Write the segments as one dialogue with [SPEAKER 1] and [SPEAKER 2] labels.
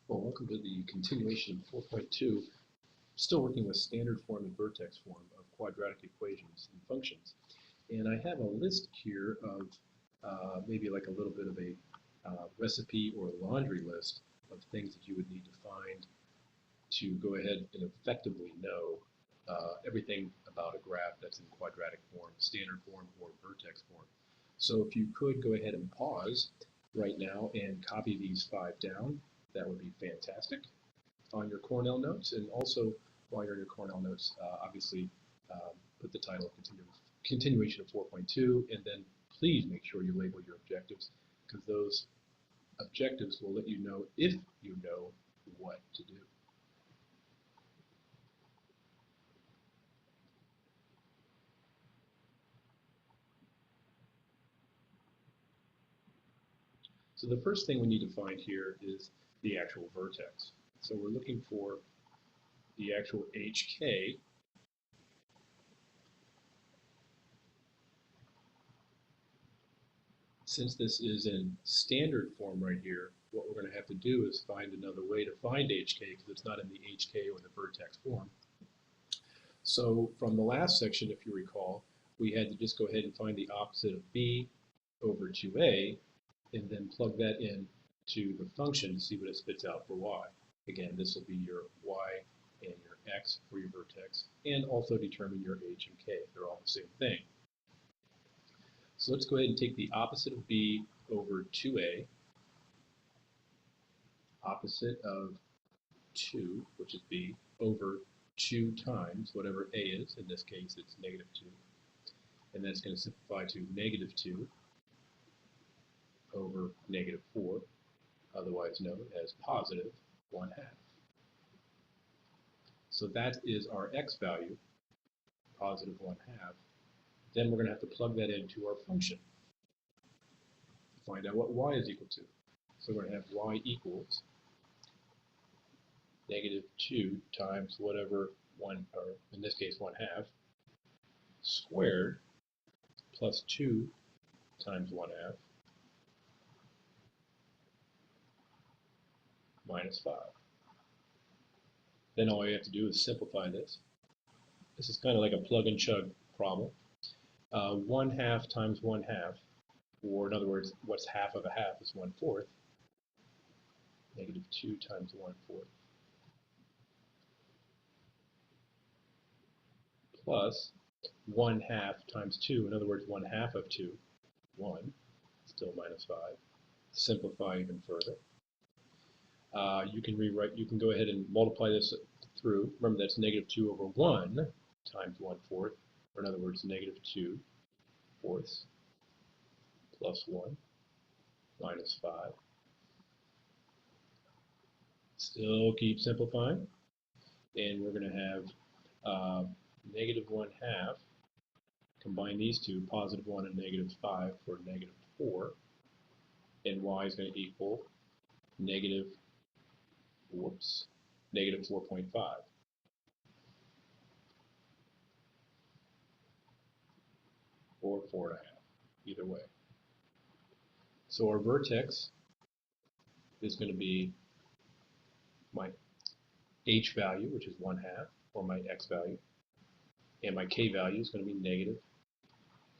[SPEAKER 1] Well, welcome to the continuation of 4.2, still working with standard form and vertex form of quadratic equations and functions. And I have a list here of maybe like a little bit of a recipe or laundry list of things that you would need to find to go ahead and effectively know everything about a graph that's in quadratic form, standard form, or vertex form. So if you could go ahead and pause right now and copy these 5 down, that would be fantastic on your Cornell notes. And also, while you're in your Cornell notes, obviously put the title of continuation of 4.2, and then please make sure you label your objectives, because those objectives will let you know if you know what to do. So the first thing we need to find here is the actual vertex. So we're looking for the actual HK. Since this is in standard form right here, what we're going to have to do is find another way to find HK because it's not in the HK or the vertex form. So from the last section, if you recall, we had to just go ahead and find the opposite of B over 2A and then plug that in to the function to see what it spits out for Y. Again, this will be your Y and your X for your vertex, and also determine your H and K. They're all the same thing. So let's go ahead and take the opposite of B over 2A, opposite of 2, which is B, over 2 times whatever A is. In this case, it's negative 2. And that's going to simplify to negative 2 over negative 4, otherwise known as positive 1/2. So that is our X value, positive 1/2. Then we're going to have to plug that into our function to find out what Y is equal to. So we're going to have Y equals negative 2 times whatever 1, or in this case 1/2, squared plus 2 times 1/2 minus 5. Then all you have to do is simplify this. This is kind of like a plug and chug problem. 1/2 times 1/2, or in other words, what's half of a half is 1/4. Negative 2 times 1/4 plus 1/2 times 2, in other words, 1/2 of 2, 1, still minus 5. Simplify even further. You can go ahead and multiply this through. Remember, that's negative 2 over 1 times 1/4, or in other words, negative 2 fourths plus 1 minus 5. Still keep simplifying. And we're going to have negative 1/2. Combine these two, positive 1 and negative 5 for negative 4. And Y is going to equal negative 4.5. Or 4.5, either way. So our vertex is going to be my H value, which is 1/2, or my X value, and my K value is going to be negative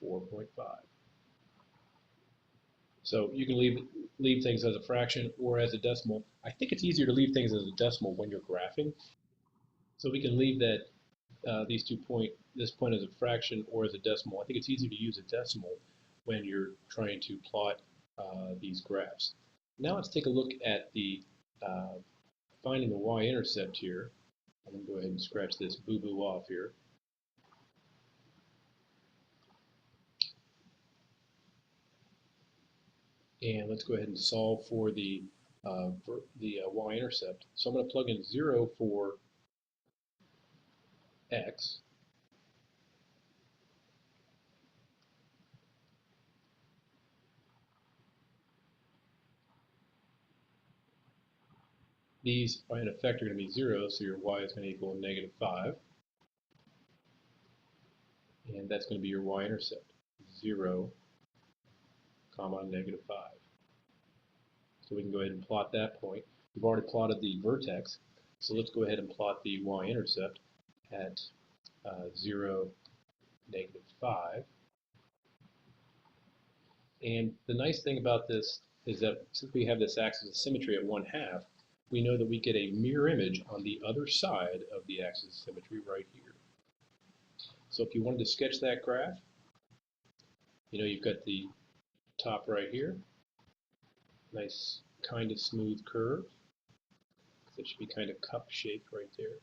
[SPEAKER 1] 4.5. So you can leave things as a fraction or as a decimal. I think it's easier to leave things as a decimal when you're graphing. So we can leave that this point as a fraction or as a decimal. I think it's easier to use a decimal when you're trying to plot these graphs. Now let's take a look at the finding the y-intercept here. I'm going to go ahead and scratch this boo-boo off here. And let's go ahead and solve for the y-intercept. So I'm going to plug in 0 for x. These, in effect, are going to be 0, so your y is going to equal negative 5. And that's going to be your y-intercept, 0, comma, negative 5. So we can go ahead and plot that point. We've already plotted the vertex, so let's go ahead and plot the y-intercept at 0, -5. And the nice thing about this is that since we have this axis of symmetry at 1/2, we know that we get a mirror image on the other side of the axis of symmetry right here. So if you wanted to sketch that graph, you've got the top right here, nice kind of smooth curve. It should be kind of cup shaped right there.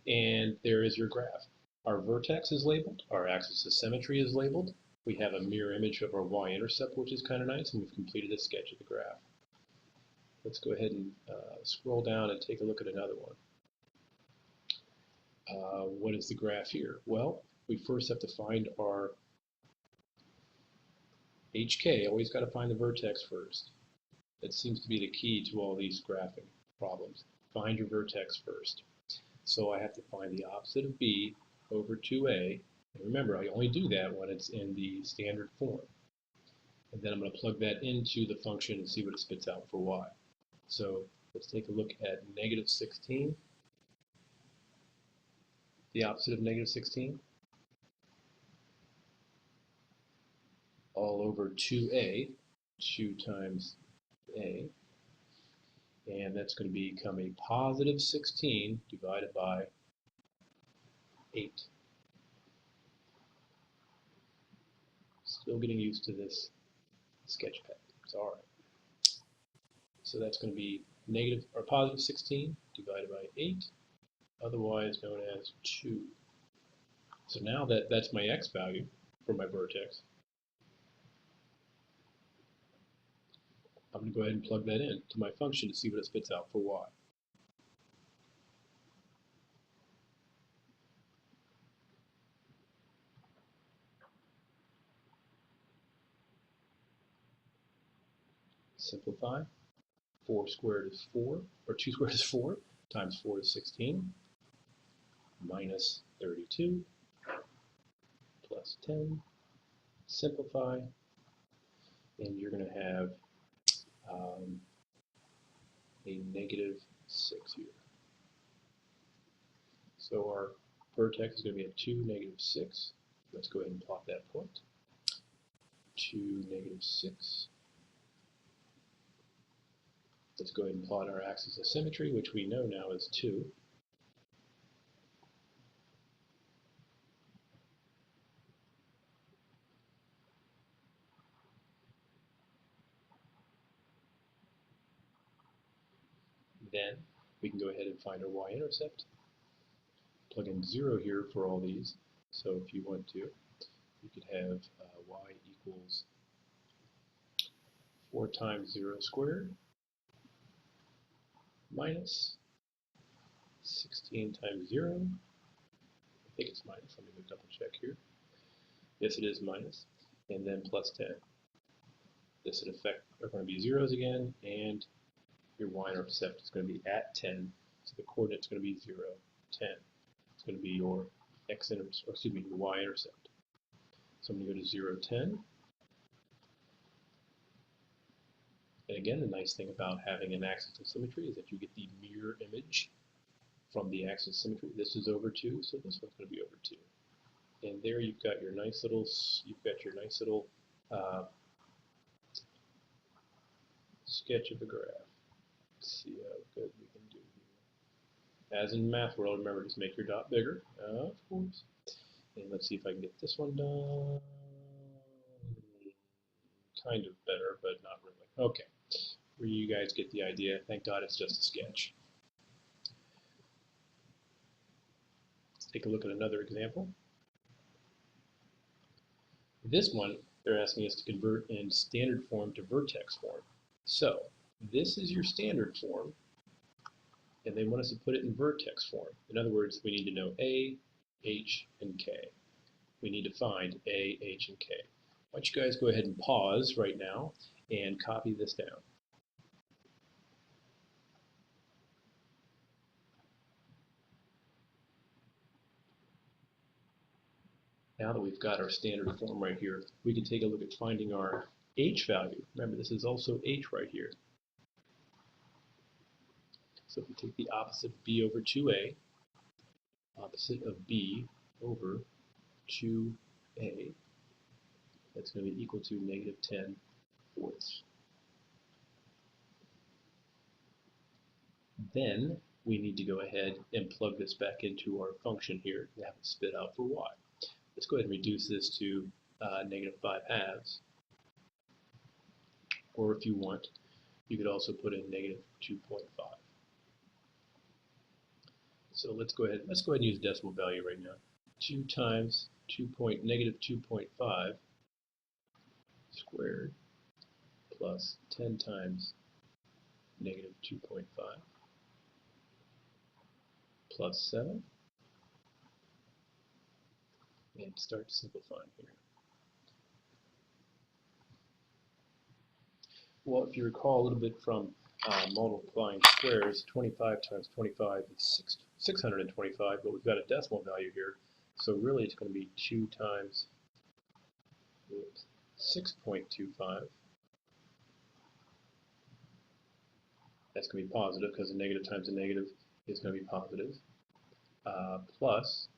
[SPEAKER 1] And there is your graph. Our vertex is labeled, our axis of symmetry is labeled. We have a mirror image of our y-intercept, which is kind of nice, and we've completed a sketch of the graph. Let's go ahead and scroll down and take a look at another one. What is the graph here? Well, we first have to find our HK. Always got to find the vertex first. That seems to be the key to all these graphing problems. Find your vertex first. So I have to find the opposite of B over 2A. And remember, I only do that when it's in the standard form. And then I'm going to plug that into the function and see what it spits out for y. So let's take a look at -16. The opposite of -16. All over 2A, 2 times A. And that's going to become a positive 16 divided by 8. Still getting used to this sketch pad. It's all right. So that's going to be positive 16 divided by 8, otherwise known as 2. So now that's my x value for my vertex. I'm going to go ahead and plug that in to my function to see what it spits out for y. Simplify. 4 squared is 4, or 2 squared is 4, times 4 is 16, minus 32, plus 10. Simplify, and you're going to have a -6 here. So our vertex is going to be at 2, -6. Let's go ahead and plot that point. 2, -6. Let's go ahead and plot our axis of symmetry, which we know now is 2. Then we can go ahead and find our y-intercept. Plug in 0 here for all these. So if you want to, you could have y equals 4 times 0 squared minus 16 times 0. I think it's minus. Let me go double check here. Yes, it is minus. And then plus 10. This in effect are going to be zeros again, and your y-intercept is going to be at 10. So the coordinate is going to be 0, 10. It's going to be your your y-intercept. So I'm going to go to 0, 10. And again, the nice thing about having an axis of symmetry is that you get the mirror image from the axis of symmetry. This is over 2, so this one's going to be over 2. And there you've got your nice little sketch of a graph. Let's see how good we can do here. As in Math World, remember, just make your dot bigger, of course. And let's see if I can get this one done. Kind of better, but not really. Okay, where you guys get the idea. Thank God it's just a sketch. Let's take a look at another example. This one, they're asking us to convert in standard form to vertex form. So this is your standard form, and they want us to put it in vertex form. In other words, we need to know A, H, and K. We need to find A, H, and K. Why don't you guys go ahead and pause right now and copy this down. Now that we've got our standard form right here, we can take a look at finding our H value. Remember, this is also H right here. So if we take the opposite of b over 2a, opposite of b over 2a, that's going to be equal to negative 10 fourths. Then we need to go ahead and plug this back into our function here and have it spit out for y. Let's go ahead and reduce this to negative 5 halves. Or if you want, you could also put in negative 2.5. So let's go ahead and use decimal value right now. 2 times negative 2.5 squared plus 10 times negative 2.5 plus 7, and start simplifying here. Well, if you recall a little bit from multiplying squares, 25 times 25 is 625, but we've got a decimal value here, so really it's going to be 2 times 6.25. That's going to be positive because a negative times a negative is going to be positive, plus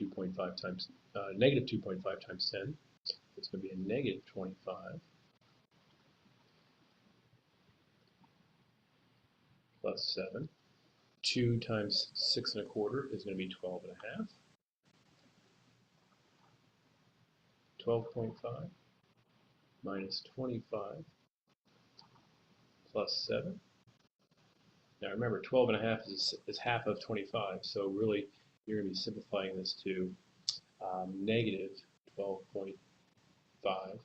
[SPEAKER 1] 2.5 times negative 2.5 times 10. It's going to be a negative 25. Plus 7. 2 times 6 1/4 is going to be 12 1/2. 12.5 minus 25 plus 7. Now remember, 12 1/2 is half of 25, so really you're going to be simplifying this to negative 12.5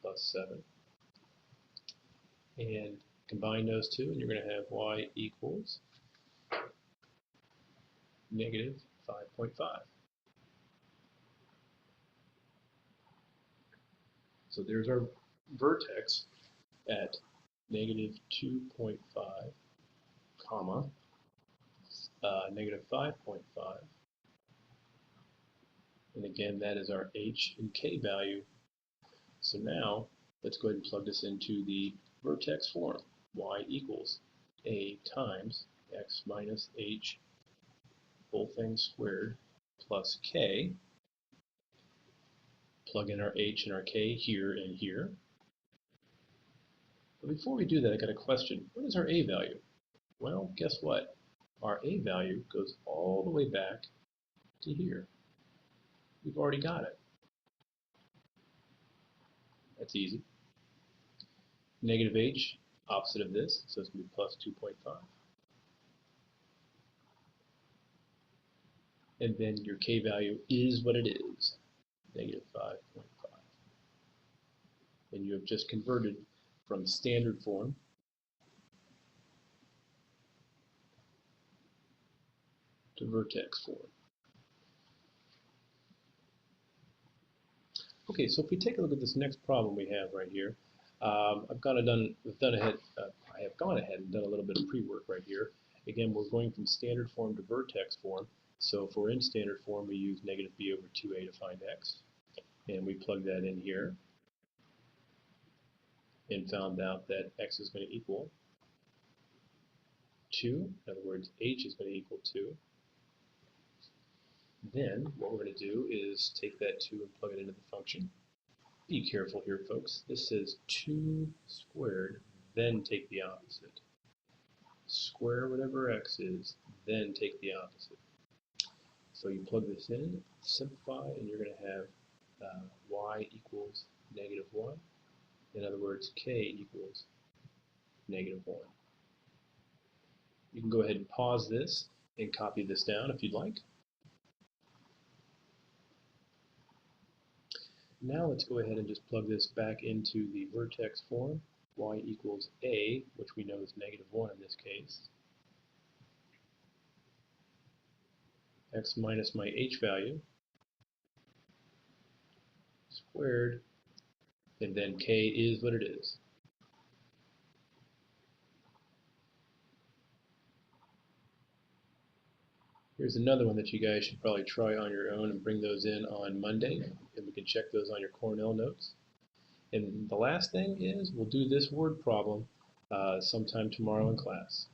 [SPEAKER 1] plus 7. And combine those two, and you're going to have y equals negative 5.5. So there's our vertex at negative 2.5, comma, negative 5.5. And again, that is our h and k value. So now, let's go ahead and plug this into the vertex form. Y equals a times x minus h, whole thing squared, plus k. Plug in our h and our k here and here. But before we do that, I got a question. What is our a value? Well, guess what? Our a value goes all the way back to here. We've already got it. That's easy. Negative h, opposite of this, so it's going to be plus 2.5. And then your k value is what it is, negative 5.5. And you have just converted from standard form to vertex form. Okay, so if we take a look at this next problem we have right here, I have gone ahead and done a little bit of pre-work right here. Again, we're going from standard form to vertex form. So if we're in standard form, we use negative b over 2a to find x. And we plug that in here and found out that x is going to equal 2. In other words, h is going to equal 2. Then what we're going to do is take that 2 and plug it into the function. Be careful here, folks. This says 2 squared, then take the opposite. Square whatever x is, then take the opposite. So you plug this in, simplify, and you're going to have y equals negative 1. In other words, k equals negative 1. You can go ahead and pause this and copy this down if you'd like. Now let's go ahead and just plug this back into the vertex form. Y equals a, which we know is negative 1 in this case. X minus my h value squared, and then k is what it is. Here's another one that you guys should probably try on your own and bring those in on Monday, and we can check those on your Cornell notes. And the last thing is we'll do this word problem sometime tomorrow in class.